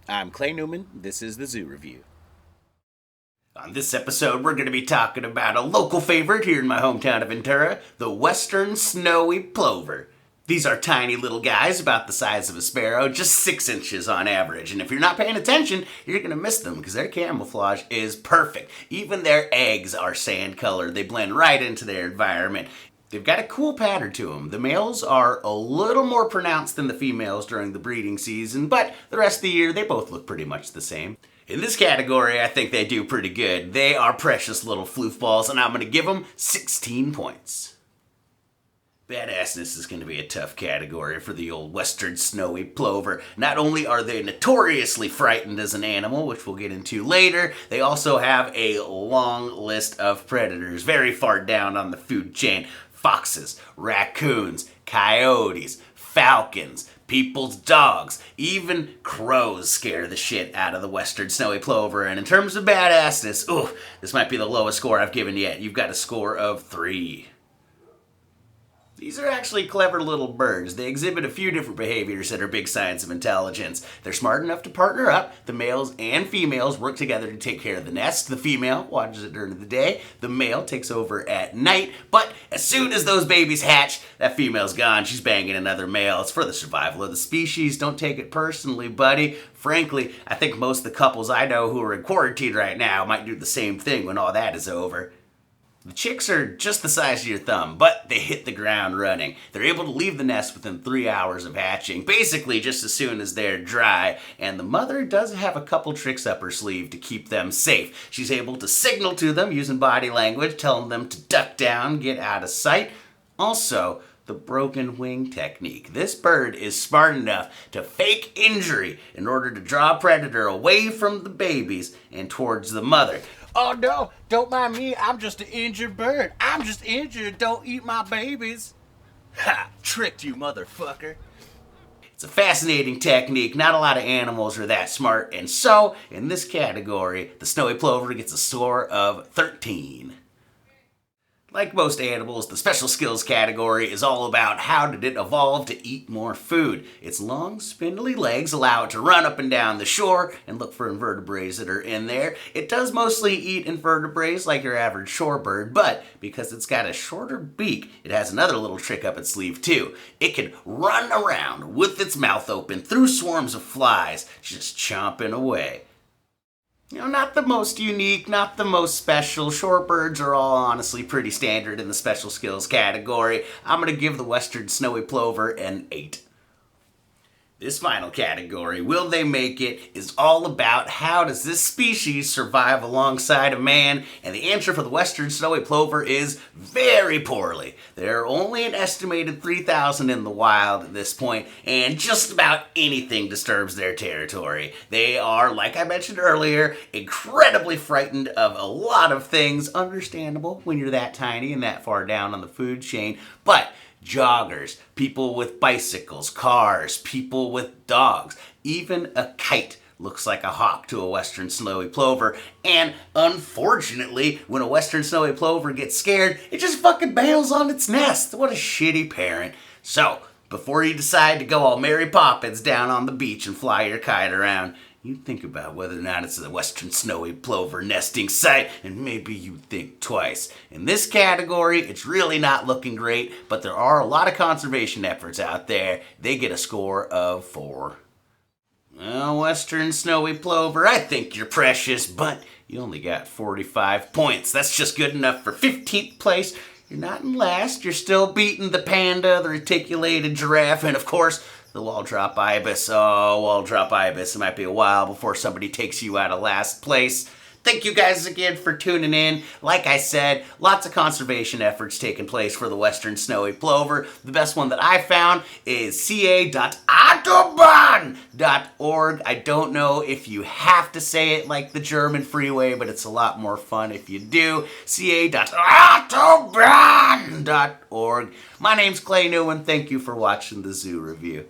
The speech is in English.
I'm Clay Newman. This is the Zoo Review. On this episode, we're going to be talking about a local favorite here in my hometown of Ventura, the western snowy plover. These are tiny little guys about the size of a sparrow, just 6 inches on average. And if you're not paying attention, you're going to miss them because their camouflage is perfect. Even their eggs are sand colored. They blend right into their environment. They've got a cool pattern to them. The males are a little more pronounced than the females during the breeding season, but the rest of the year they both look pretty much the same. In this category, I think they do pretty good. They are precious little floof balls, and I'm going to give them 16 points. Badassness is going to be a tough category for the old western snowy plover. Not only are they notoriously frightened as an animal, which we'll get into later, they also have a long list of predators very far down on the food chain. Foxes, raccoons, coyotes, falcons, people's dogs, even crows scare the shit out of the western snowy plover. And in terms of badassness, this might be the lowest score I've given yet. You've got a score of 3. These are actually clever little birds. They exhibit a few different behaviors that are big signs of intelligence. They're smart enough to partner up. The males and females work together to take care of the nest. The female watches it during the day. The male takes over at night. But as soon as those babies hatch, that female's gone. She's banging another male. It's for the survival of the species. Don't take it personally, buddy. Frankly, I think most of the couples I know who are in quarantine right now might do the same thing when all that is over. The chicks are just the size of your thumb, but they hit the ground running. They're able to leave the nest within 3 hours of hatching, basically just as soon as they're dry, and the mother does have a couple tricks up her sleeve to keep them safe. She's able to signal to them using body language, telling them to duck down, get out of sight. Also, the broken wing technique. This bird is smart enough to fake injury in order to draw a predator away from the babies and towards the mother. Oh no, don't mind me. I'm just an injured bird. I'm just injured. Don't eat my babies. Ha! Tricked you, motherfucker. It's a fascinating technique. Not a lot of animals are that smart, and so, in this category, the snowy plover gets a score of 13. Like most animals, the special skills category is all about how did it evolve to eat more food. Its long, spindly legs allow it to run up and down the shore and look for invertebrates that are in there. It does mostly eat invertebrates like your average shorebird, but because it's got a shorter beak, it has another little trick up its sleeve too. It can run around with its mouth open through swarms of flies, just chomping away. Not the most unique, not the most special. Shorebirds are all honestly pretty standard in the special skills category. I'm going to give the western snowy plover an 8. This final category, will they make it, is all about how does this species survive alongside of man, and the answer for the western snowy plover is very poorly. There are only an estimated 3,000 in the wild at this point, and just about anything disturbs their territory. They are, like I mentioned earlier, incredibly frightened of a lot of things, understandable when you're that tiny and that far down on the food chain, but joggers, people with bicycles, cars, people with dogs, even a kite looks like a hawk to a western snowy plover, and unfortunately, when a western snowy plover gets scared, it just fucking bails on its nest. What a shitty parent. So, before you decide to go all Mary Poppins down on the beach and fly your kite around, you think about whether or not it's a western snowy plover nesting site, and maybe you think twice. In this category, it's really not looking great, but there are a lot of conservation efforts out there. They get a score of 4. Well, western snowy plover, I think you're precious, but you only got 45 points. That's just good enough for 15th place. You're not in last. You're still beating the panda, the reticulated giraffe, and of course, the wall-drop ibis. Oh, wall-drop ibis. It might be a while before somebody takes you out of last place. Thank you guys again for tuning in. Like I said, lots of conservation efforts taking place for the western snowy plover. The best one that I found is ca.autobahn.org. I don't know if you have to say it like the German freeway, but it's a lot more fun if you do. ca.autobahn.org. My name's Clay Newman. Thank you for watching the Zoo Review.